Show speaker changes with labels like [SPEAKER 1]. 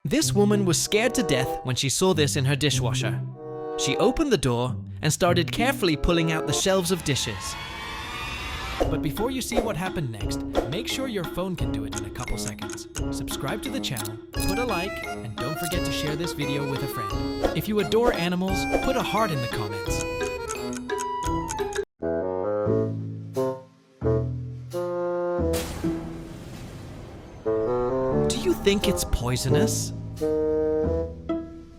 [SPEAKER 1] This woman was scared to death when she saw this in her dishwasher. She opened the door and started carefully pulling out the shelves of dishes. But before you see what happened next, make sure your phone can do it in a couple seconds. Subscribe to the channel, put a like, and don't forget to share this video with a friend. If you adore animals, put a heart in the comments. Do you think it's poisonous?